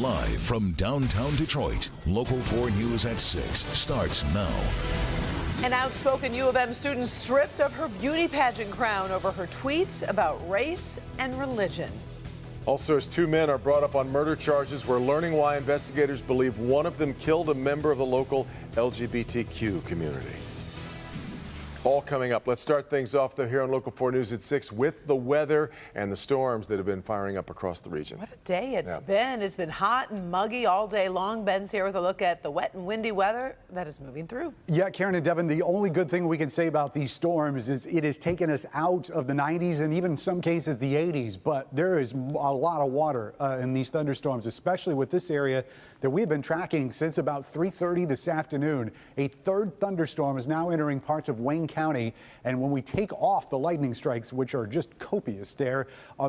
Live from downtown Detroit, Local 4 News at 6 starts now. An outspoken U of M student stripped of her beauty pageant crown over her tweets about race and religion. Also, as two men are brought up on murder charges, we're learning why investigators believe one of them killed a member of the local LGBTQ community. All coming up. Let's start things off, though, here on Local 4 News at 6 with the weather and the storms that have been firing up across the region. What a day it's been. It's been hot and muggy all day long. Ben's here with a look at the wet and windy weather that is moving through. Yeah, Karen and Devin, the only good thing we can say about these storms is it has taken us out of the 90s and even in some cases the 80s. But there is a lot of water in these thunderstorms, especially with this area that we've been tracking since about 3:30 this afternoon. A third thunderstorm is now entering parts of Wayne County, and when we take off the lightning strikes, which are just copious there,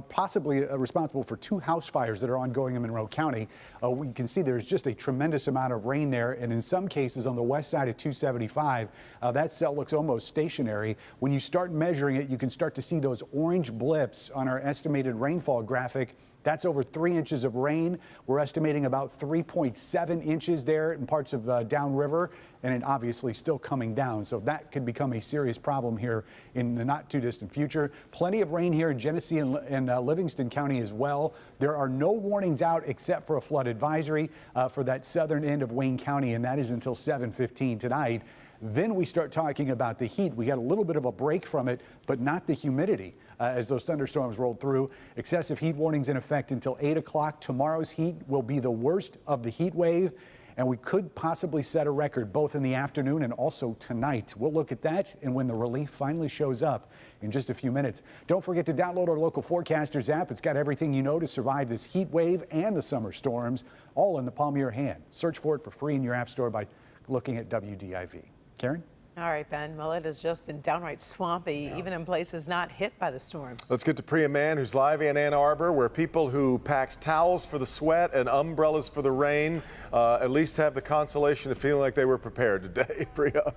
possibly responsible for 2 house fires that are ongoing in Monroe County. We can see there's just a tremendous amount of rain there, and in some cases on the west side of 275, that cell looks almost stationary. When you start measuring it, you can start to see those orange blips on our estimated rainfall graphic. That's over 3 inches of rain. We're estimating about 3.7 inches there in parts of downriver, and it obviously still coming down. So that could become a serious problem here in the not too distant future. Plenty of rain here in Genesee and Livingston County as well. There are no warnings out except for a flood advisory for that southern end of Wayne County, and that is until 7:15 tonight. Then we start talking about the heat. We got a little bit of a break from it, but not the humidity as those thunderstorms rolled through. Excessive heat warnings in effect until 8 o'clock. Tomorrow's heat will be the worst of the heat wave, and we could possibly set a record both in the afternoon and also tonight. We'll look at that and when the relief finally shows up in just a few minutes. Don't forget to download our Local Forecasters app. It's got everything you know to survive this heat wave and the summer storms, all in the palm of your hand. Search for it for free in your app store by looking at WDIV. Karen? All right, Ben. Well, it has just been downright swampy, even in places not hit by the storms. Let's get to Priya Mann, who's live in Ann Arbor, where people who packed towels for the sweat and umbrellas for the rain at least have the consolation of feeling like they were prepared today. Priya.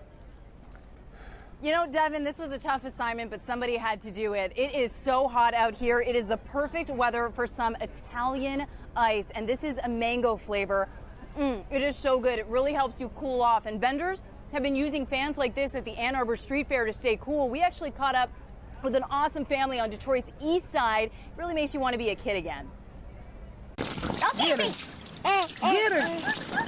You know, Devin, this was a tough assignment, but somebody had to do it. It is so hot out here. It is the perfect weather for some Italian ice, and this is a mango flavor. It is so good. It really helps you cool off, and vendors have been using fans like this at the Ann Arbor Street Fair to stay cool. We actually caught up with an awesome family on Detroit's east side. It really makes you want to be a kid again. Get her. Get her.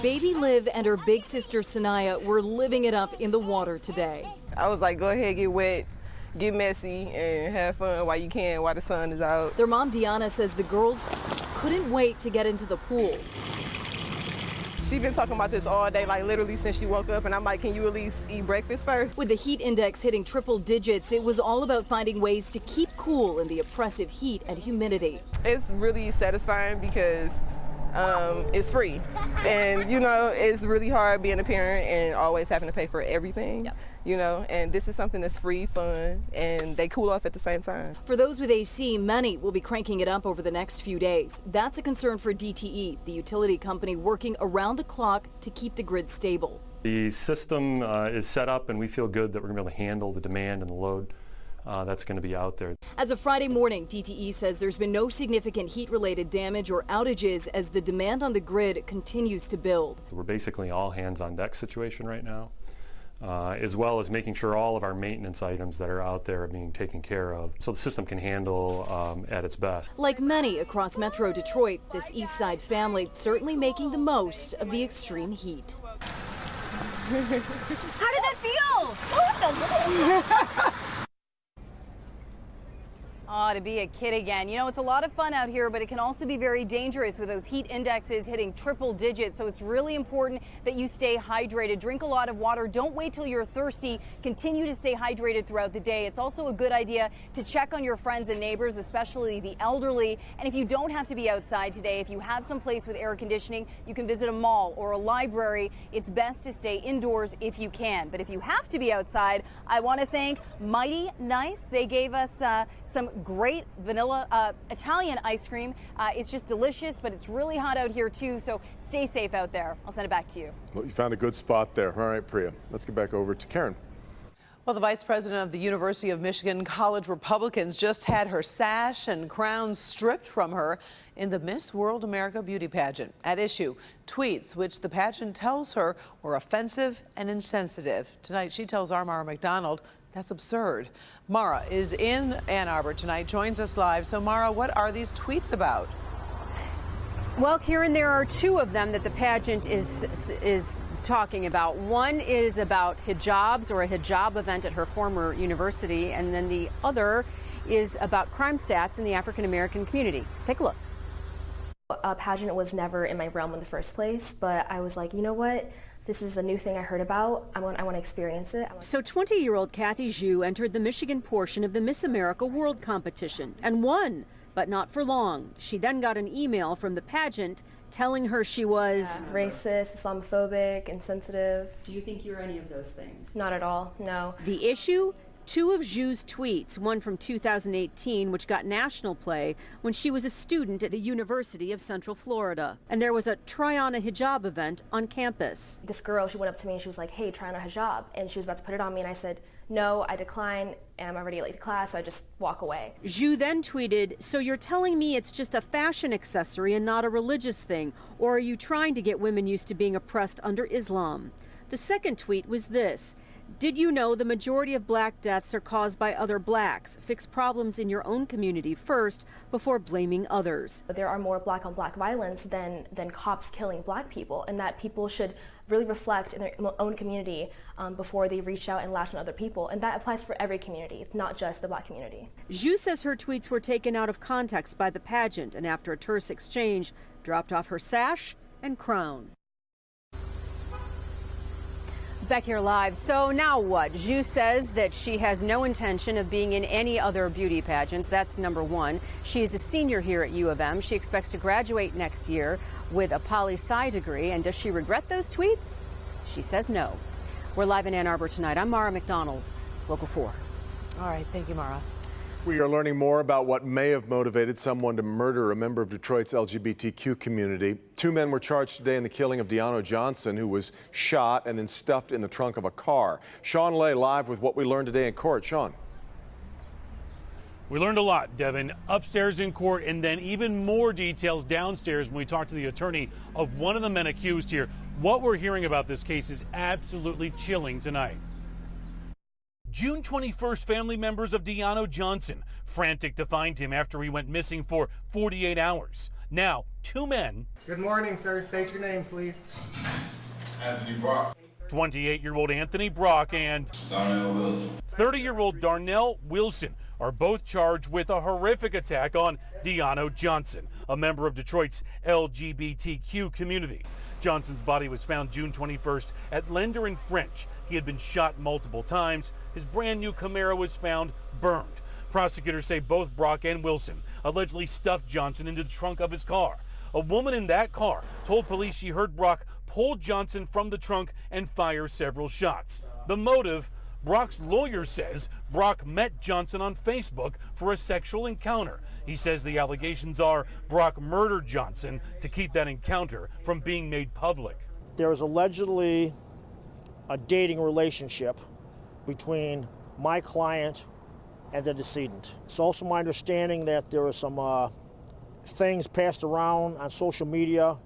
Baby Liv and her big sister Sanaya were living it up in the water today. I was like, go ahead, get wet, get messy, and have fun while you can, while the sun is out. Their mom, Deanna, says the girls couldn't wait to get into the pool. She's been talking about this all day, like literally since she woke up, and I'm like, can you at least eat breakfast first? With the heat index hitting triple digits, it was all about finding ways to keep cool in the oppressive heat and humidity. It's really satisfying because it's free. And, you know, it's really hard being a parent and always having to pay for everything. Yep. You know, and this is something that's free, fun, and they cool off at the same time. For those with AC, many will be cranking it up over the next few days. That's a concern for DTE, the utility company working around the clock to keep the grid stable. The system is set up, and we feel good that we're going to be able to handle the demand and the load that's going to be out there. As of Friday morning, DTE says there's been no significant heat-related damage or outages as the demand on the grid continues to build. We're basically all hands on deck situation right now. As well as making sure all of our maintenance items that are out there are being taken care of so the system can handle at its best. Like many across Metro Detroit, this East Side family certainly making the most of the extreme heat. How did that feel? Oh, to be a kid again. You know, it's a lot of fun out here, but it can also be very dangerous with those heat indexes hitting triple digits. So it's really important that you stay hydrated. Drink a lot of water. Don't wait till you're thirsty. Continue to stay hydrated throughout the day. It's also a good idea to check on your friends and neighbors, especially the elderly. And if you don't have to be outside today, if you have some place with air conditioning, you can visit a mall or a library. It's best to stay indoors if you can. But if you have to be outside, I want to thank Mighty Nice. They gave us some great vanilla Italian ice cream. It's just delicious, but it's really hot out here too, so stay safe out there. I'll send it back to you. Well, you found a good spot there. All right, Priya. Let's get back over to Karen. Well, the vice president of the University of Michigan College Republicans just had her sash and crown stripped from her in the Miss World America beauty pageant. At issue, tweets which the pageant tells her were offensive and insensitive. Tonight, she tells our Mara McDonald that's absurd. Mara is in Ann Arbor tonight, joins us live. So, Mara, what are these tweets about? Well, Karen, there are two of them that the pageant is talking about. One is about hijabs or a hijab event at her former university, and then the other is about crime stats in the African American community. Take a look. A pageant was never in my realm in the first place, but I was like, you know what? This is a new thing I heard about. I want to experience it. So 20-year-old Kathy Zhu entered the Michigan portion of the Miss America World competition and won, but not for long. She then got an email from the pageant telling her she was racist, Islamophobic, insensitive. Do you think you're any of those things? Not at all, no. The issue? Two of Zhu's tweets, one from 2018, which got national play when she was a student at the University of Central Florida. And there was a Try On a Hijab event on campus. This girl, she went up to me and she was like, hey, try on a hijab. And she was about to put it on me and I said, no, I decline, and I'm already late to class, so I just walk away. Zhu then tweeted, so you're telling me it's just a fashion accessory and not a religious thing, or are you trying to get women used to being oppressed under Islam? The second tweet was this. Did you know the majority of black deaths are caused by other blacks? Fix problems in your own community first before blaming others. There are more black on black violence than cops killing black people, and that people should really reflect in their own community before they reach out and lash on other people. And that applies for every community. It's not just the black community. Zhu says her tweets were taken out of context by the pageant and after a terse exchange, dropped off her sash and crown. Back here live. So now what? Zhu says that she has no intention of being in any other beauty pageants. That's number one. She is a senior here at U of M. She expects to graduate next year with a poli-sci degree. And does she regret those tweets? She says no. We're live in Ann Arbor tonight. I'm Mara McDonald, Local 4. All right. Thank you, Mara. We are learning more about what may have motivated someone to murder a member of Detroit's LGBTQ community. Two men were charged today in the killing of Deano Johnson, who was shot and then stuffed in the trunk of a car. Sean Lay live with what we learned today in court. Sean. We learned a lot, Devin, upstairs in court, and then even more details downstairs when we talked to the attorney of one of the men accused here. What we're hearing about this case is absolutely chilling tonight. June 21st, family members of Deano Johnson frantic to find him after he went missing for 48 hours. Now, two men. Good morning, sir. State your name, please. Anthony Brock. 28-year-old Anthony Brock and Darnell Wilson. 30-year-old Darnell Wilson are both charged with a horrific attack on Deano Johnson, a member of Detroit's LGBTQ community. Johnson's body was found June 21st at Lender and French. He had been shot multiple times. His brand new Camaro was found burned. Prosecutors say both Brock and Wilson allegedly stuffed Johnson into the trunk of his car. A woman in that car told police she heard Brock pull Johnson from the trunk and fire several shots. The motive? Brock's lawyer says Brock met Johnson on Facebook for a sexual encounter. He says the allegations are Brock murdered Johnson to keep that encounter from being made public. There was allegedly a dating relationship between my client and the decedent. It's also my understanding that there were some things passed around on social media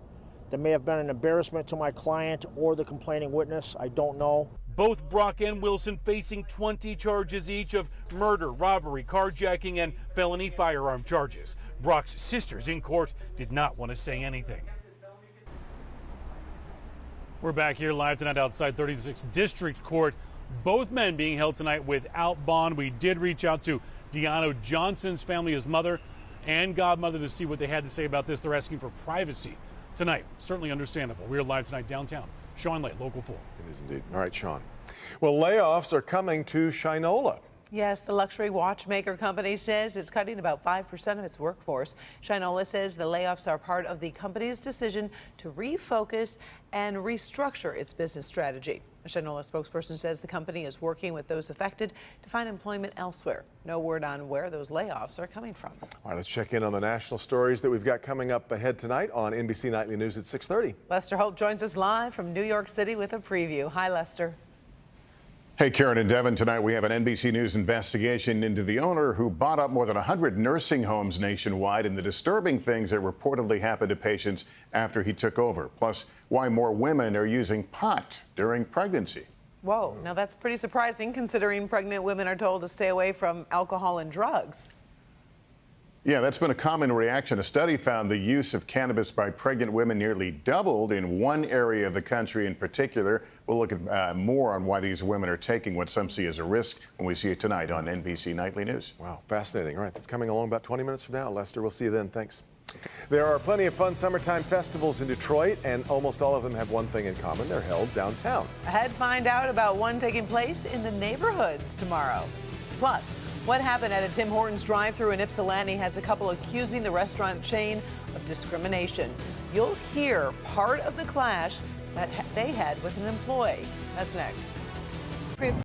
that may have been an embarrassment to my client or the complaining witness. I don't know. Both Brock and Wilson facing 20 charges each of murder, robbery, carjacking, and felony firearm charges. Brock's sisters in court did not want to say anything. We're back here live tonight outside 36th District Court. Both men being held tonight without bond. We did reach out to Deano Johnson's family, his mother and godmother, to see what they had to say about this. They're asking for privacy tonight. Certainly understandable. We are live tonight downtown. Sean Lay, Local 4. It is indeed. All right, Sean. Well, layoffs are coming to Shinola. Yes, the luxury watchmaker company says it's cutting about 5% of its workforce. Shinola says the layoffs are part of the company's decision to refocus and restructure its business strategy. A Shinola spokesperson says the company is working with those affected to find employment elsewhere. No word on where those layoffs are coming from. All right, let's check in on the national stories that we've got coming up ahead tonight on NBC Nightly News at 6:30. Lester Holt joins us live from New York City with a preview. Hi, Lester. Hey, Karen and Devin, tonight we have an NBC News investigation into the owner who bought up more than 100 nursing homes nationwide and the disturbing things that reportedly happened to patients after he took over. Plus, why more women are using pot during pregnancy. Whoa, now that's pretty surprising considering pregnant women are told to stay away from alcohol and drugs. Yeah, that's been a common reaction. A study found the use of cannabis by pregnant women nearly doubled in one area of the country in particular. We'll look at more on why these women are taking what some see as a risk when we see it tonight on NBC Nightly News. Wow, fascinating. All right, that's coming along about 20 minutes from now. Lester, we'll see you then. Thanks. There are plenty of fun summertime festivals in Detroit, and almost all of them have one thing in common. They're held downtown. Ahead, find out about one taking place in the neighborhoods tomorrow. Plus, what happened at a Tim Hortons drive-thru in Ypsilanti has a couple accusing the restaurant chain of discrimination. You'll hear part of the clash that they had with an employee. That's next.